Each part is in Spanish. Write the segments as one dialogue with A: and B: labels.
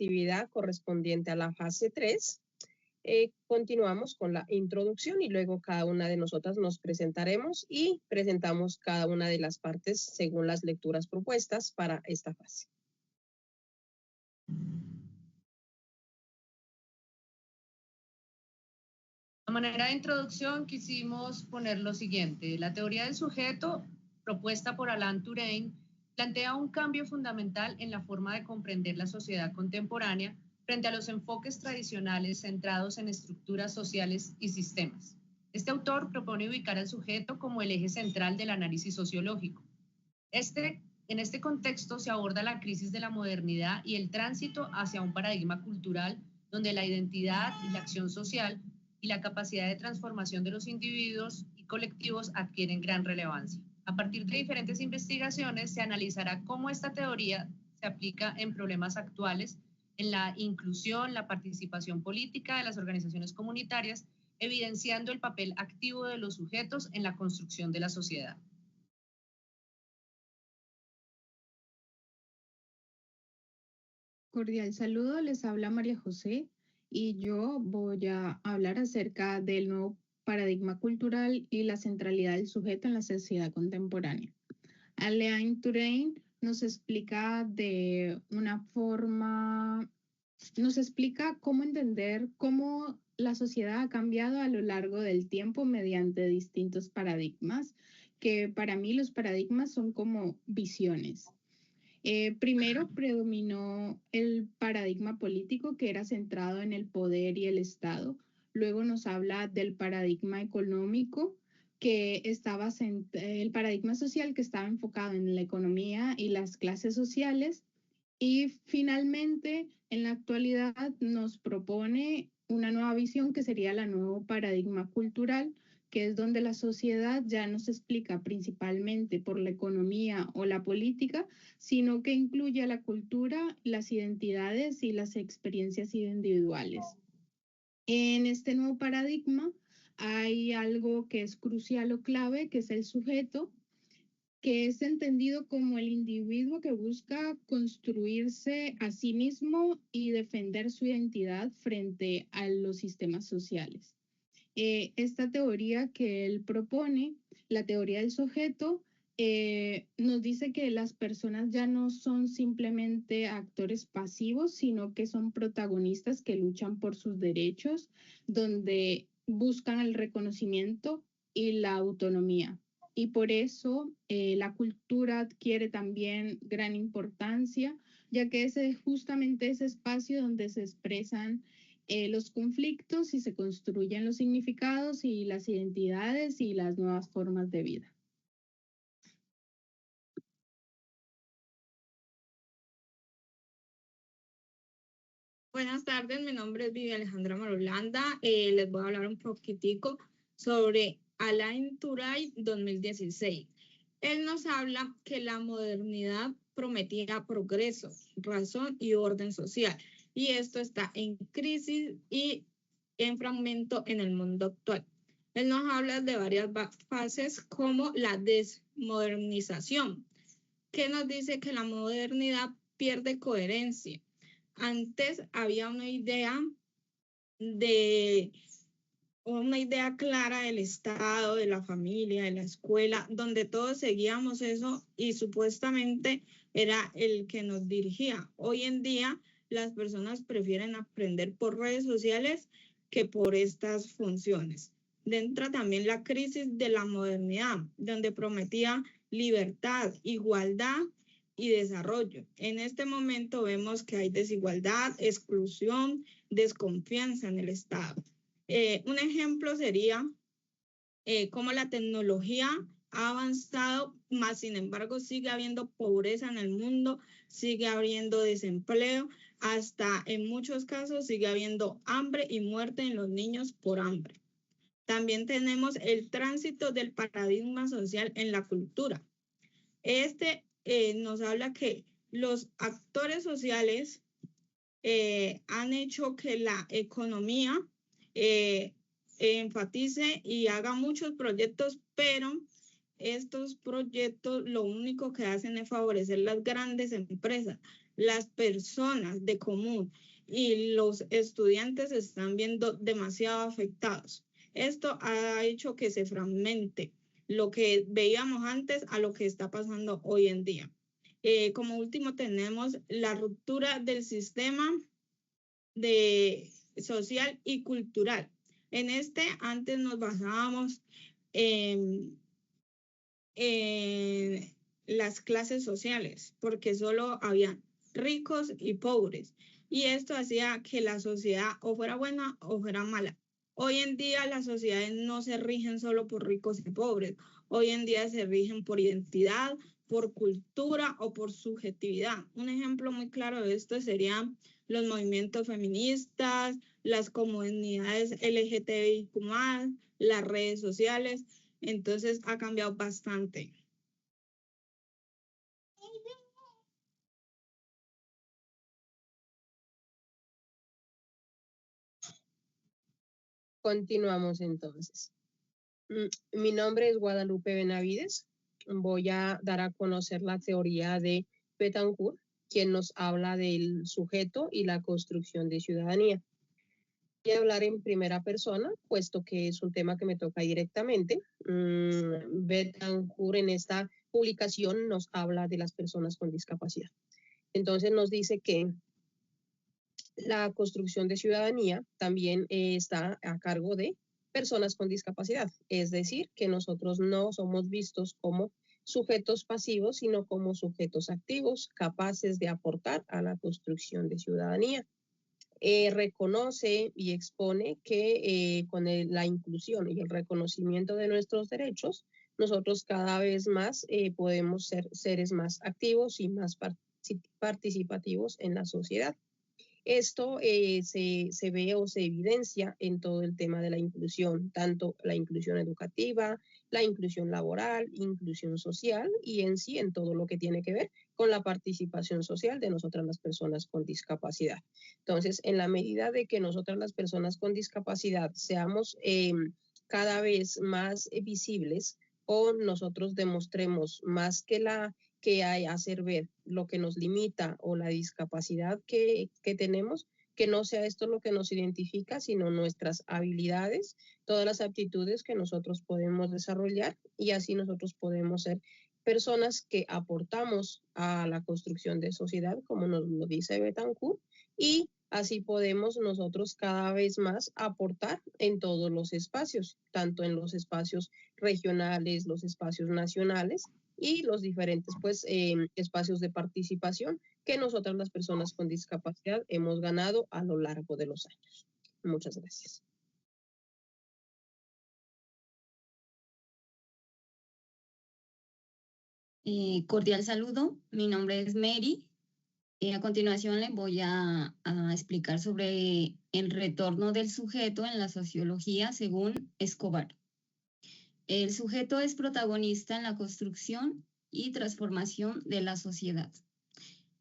A: actividad correspondiente a la fase 3. Continuamos con la introducción y luego cada una de nosotras nos presentaremos y presentamos cada una de las partes según las lecturas propuestas para esta fase.
B: De manera de introducción quisimos poner lo siguiente. La teoría del sujeto, propuesta por Alain Touraine, plantea un cambio fundamental en la forma de comprender la sociedad contemporánea frente a los enfoques tradicionales centrados en estructuras sociales y sistemas. Este autor propone ubicar al sujeto como el eje central del análisis sociológico. En este contexto se aborda la crisis de la modernidad y el tránsito hacia un paradigma cultural donde la identidad y la acción social y la capacidad de transformación de los individuos y colectivos adquieren gran relevancia. A partir de diferentes investigaciones se analizará cómo esta teoría se aplica en problemas actuales, en la inclusión, la participación política de las organizaciones comunitarias, evidenciando el papel activo de los sujetos en la construcción de la sociedad.
C: Cordial saludo, les habla María José y yo voy a hablar acerca del nuevo paradigma cultural y la centralidad del sujeto en la sociedad contemporánea. Alain Touraine nos explica cómo entender cómo la sociedad ha cambiado a lo largo del tiempo mediante distintos paradigmas, que para mí los paradigmas son como visiones. Primero predominó el paradigma político que era centrado en el poder y el Estado. Luego nos habla del paradigma económico, el paradigma social que estaba enfocado en la economía y las clases sociales. Y finalmente, en la actualidad, nos propone una nueva visión que sería el nuevo paradigma cultural, que es donde la sociedad ya no se explica principalmente por la economía o la política, sino que incluye a la cultura, las identidades y las experiencias individuales. En este nuevo paradigma hay algo que es crucial o clave, que es el sujeto, que es entendido como el individuo que busca construirse a sí mismo y defender su identidad frente a los sistemas sociales. Esta teoría que él propone, la teoría del sujeto, nos dice que las personas ya no son simplemente actores pasivos, sino que son protagonistas que luchan por sus derechos, donde buscan el reconocimiento y la autonomía. Y por eso la cultura adquiere también gran importancia, ya que es justamente ese espacio donde se expresan los conflictos y se construyen los significados y las identidades y las nuevas formas de vida.
D: Buenas tardes, mi nombre es Vivian Alejandra Marulanda. Les voy a hablar un poquitico sobre Alain Touraine 2016. Él nos habla que la modernidad prometía progreso, razón y orden social. Y esto está en crisis y en fragmento en el mundo actual. Él nos habla de varias fases como la desmodernización, que nos dice que la modernidad pierde coherencia. Antes había una idea clara del Estado, de la familia, de la escuela, donde todos seguíamos eso y supuestamente era el que nos dirigía. Hoy en día las personas prefieren aprender por redes sociales que por estas funciones. Entra también la crisis de la modernidad, donde prometía libertad, igualdad y desarrollo. En este momento vemos que hay desigualdad, exclusión, desconfianza en el Estado. Un ejemplo sería cómo la tecnología ha avanzado, más sin embargo sigue habiendo pobreza en el mundo, sigue habiendo desempleo, hasta en muchos casos sigue habiendo hambre y muerte en los niños por hambre. También tenemos el tránsito del paradigma social en la cultura. Nos habla que los actores sociales han hecho que la economía enfatice y haga muchos proyectos, pero estos proyectos lo único que hacen es favorecer las grandes empresas. las personas de común y los estudiantes se están viendo demasiado afectados. Esto ha hecho que se fragmente lo que veíamos antes a lo que está pasando hoy en día. Como último tenemos la ruptura del sistema social y cultural. En antes nos basábamos en las clases sociales, porque solo había ricos y pobres. Y esto hacía que la sociedad o fuera buena o fuera mala. Hoy en día las sociedades no se rigen solo por ricos y pobres. Hoy en día se rigen por identidad, por cultura o por subjetividad. Un ejemplo muy claro de esto serían los movimientos feministas, las comunidades LGTBIQ+, las redes sociales. Entonces ha cambiado bastante.
A: Continuamos entonces. Mi nombre es Guadalupe Benavides. Voy a dar a conocer la teoría de Betancourt, quien nos habla del sujeto y la construcción de ciudadanía. Voy a hablar en primera persona, puesto que es un tema que me toca directamente. Betancourt en esta publicación nos habla de las personas con discapacidad. Entonces nos dice que la construcción de ciudadanía también está a cargo de personas con discapacidad, es decir, que nosotros no somos vistos como sujetos pasivos, sino como sujetos activos, capaces de aportar a la construcción de ciudadanía. Reconoce y expone que con la inclusión y el reconocimiento de nuestros derechos, nosotros cada vez más podemos ser seres más activos y más participativos en la sociedad. Esto se ve o se evidencia en todo el tema de la inclusión, tanto la inclusión educativa, la inclusión laboral, inclusión social y en sí en todo lo que tiene que ver con la participación social de nosotras las personas con discapacidad. Entonces, en la medida de que nosotras las personas con discapacidad seamos cada vez más visibles o nosotros demostremos más que hay hacer ver lo que nos limita o la discapacidad que tenemos, que no sea esto lo que nos identifica, sino nuestras habilidades, todas las aptitudes que nosotros podemos desarrollar y así nosotros podemos ser personas que aportamos a la construcción de sociedad, como nos lo dice Betancourt, y así podemos nosotros cada vez más aportar en todos los espacios, tanto en los espacios regionales, los espacios nacionales, y los diferentes espacios de participación que nosotras las personas con discapacidad hemos ganado a lo largo de los años. Muchas gracias.
E: Cordial saludo, mi nombre es Mary. A continuación les voy a explicar sobre el retorno del sujeto en la sociología según Escobar. El sujeto es protagonista en la construcción y transformación de la sociedad.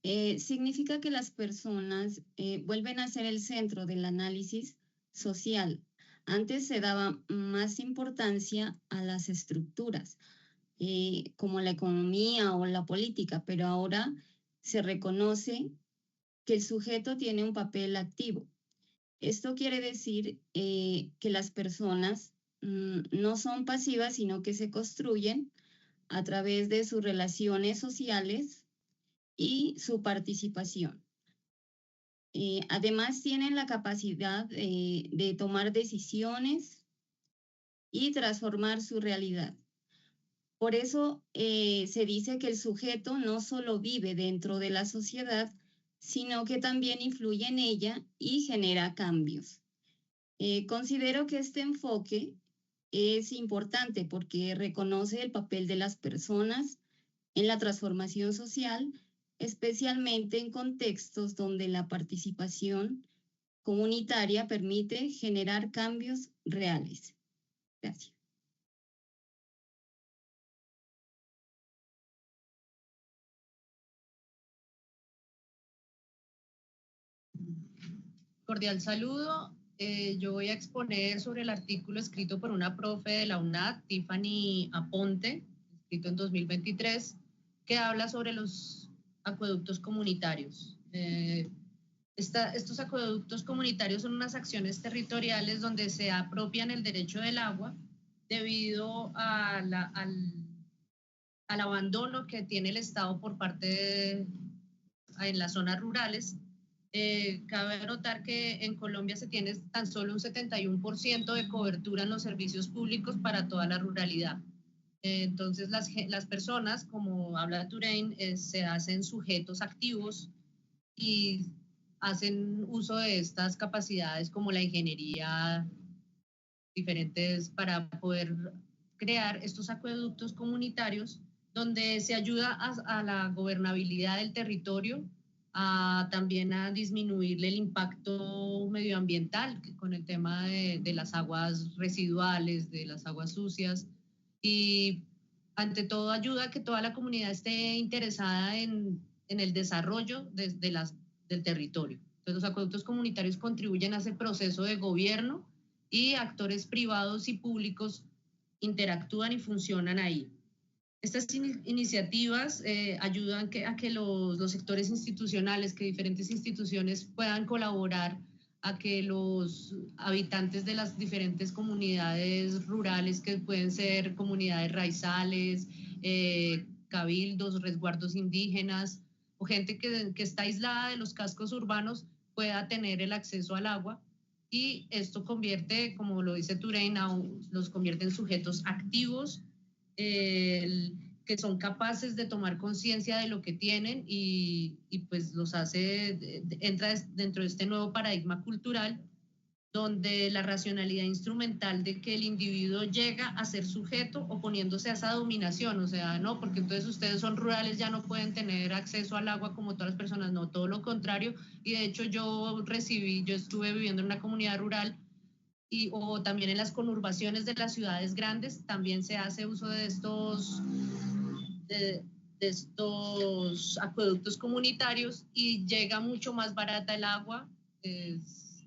E: Significa que las personas vuelven a ser el centro del análisis social. Antes se daba más importancia a las estructuras, como la economía o la política, pero ahora se reconoce que el sujeto tiene un papel activo. Esto quiere decir que las personas no son pasivas, sino que se construyen a través de sus relaciones sociales y su participación. Además, tienen la capacidad de tomar decisiones y transformar su realidad. Por eso se dice que el sujeto no solo vive dentro de la sociedad, sino que también influye en ella y genera cambios. Considero que este enfoque es importante porque reconoce el papel de las personas en la transformación social, especialmente en contextos donde la participación comunitaria permite generar cambios reales. Gracias.
B: Cordial saludo. Yo voy a exponer sobre el artículo escrito por una profe de la UNAD, Tiffany Aponte, escrito en 2023, que habla sobre los acueductos comunitarios. Estos acueductos comunitarios son unas acciones territoriales donde se apropian el derecho del agua debido al abandono que tiene el Estado por parte en las zonas rurales. Cabe notar que en Colombia se tiene tan solo un 71% de cobertura en los servicios públicos para toda la ruralidad. Entonces las personas, como habla Touraine, se hacen sujetos activos y hacen uso de estas capacidades como la ingeniería diferentes para poder crear estos acueductos comunitarios donde se ayuda a la gobernabilidad del territorio, también a disminuirle el impacto medioambiental con el tema de las aguas residuales, de las aguas sucias, y ante todo ayuda a que toda la comunidad esté interesada en el desarrollo del territorio. Entonces los acueductos comunitarios contribuyen a ese proceso de gobierno y actores privados y públicos interactúan y funcionan ahí. Estas iniciativas ayudan a que los sectores institucionales, que diferentes instituciones puedan colaborar a que los habitantes de las diferentes comunidades rurales, que pueden ser comunidades raizales, cabildos, resguardos indígenas, o gente que está aislada de los cascos urbanos, pueda tener el acceso al agua. Y esto convierte, como lo dice Touraine, los convierte en sujetos activos, que son capaces de tomar conciencia de lo que tienen y pues los hace, entra dentro de este nuevo paradigma cultural donde la racionalidad instrumental de que el individuo llega a ser sujeto oponiéndose a esa dominación, o sea, no, porque entonces ustedes son rurales, ya no pueden tener acceso al agua como todas las personas, no, todo lo contrario, y de hecho yo estuve viviendo en una comunidad rural o también en las conurbaciones de las ciudades grandes, también se hace uso de estos acueductos comunitarios y llega mucho más barata el agua.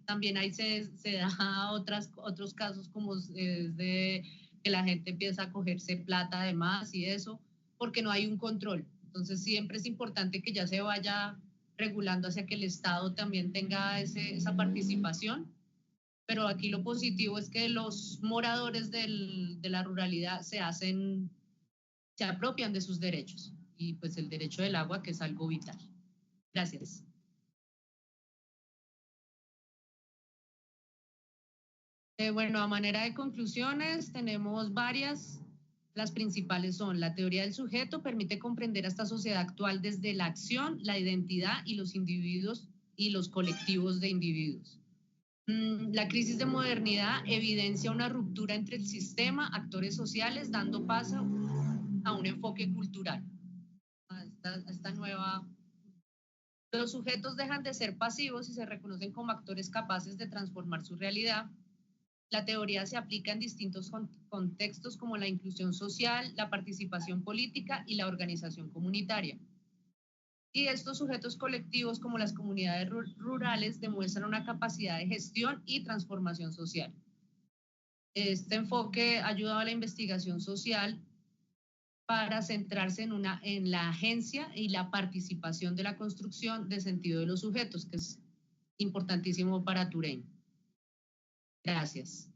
B: También ahí se da otros casos como de que la gente empieza a cogerse plata de más y eso, porque no hay un control. Entonces siempre es importante que ya se vaya regulando hacia que el Estado también tenga esa participación. Pero aquí lo positivo es que los moradores de la ruralidad se apropian de sus derechos y pues el derecho del agua, que es algo vital. Gracias. Bueno, a manera de conclusiones tenemos varias. Las principales son: la teoría del sujeto permite comprender a esta sociedad actual desde la acción, la identidad y los individuos y los colectivos de individuos. La crisis de modernidad evidencia una ruptura entre el sistema, actores sociales, dando paso a un enfoque cultural. Esta nueva... Los sujetos dejan de ser pasivos y se reconocen como actores capaces de transformar su realidad. La teoría se aplica en distintos contextos como la inclusión social, la participación política y la organización comunitaria. Y estos sujetos colectivos, como las comunidades rurales, demuestran una capacidad de gestión y transformación social. Este enfoque ha ayudado a la investigación social para centrarse en la agencia y la participación de la construcción de sentido de los sujetos, que es importantísimo para Touraine. Gracias.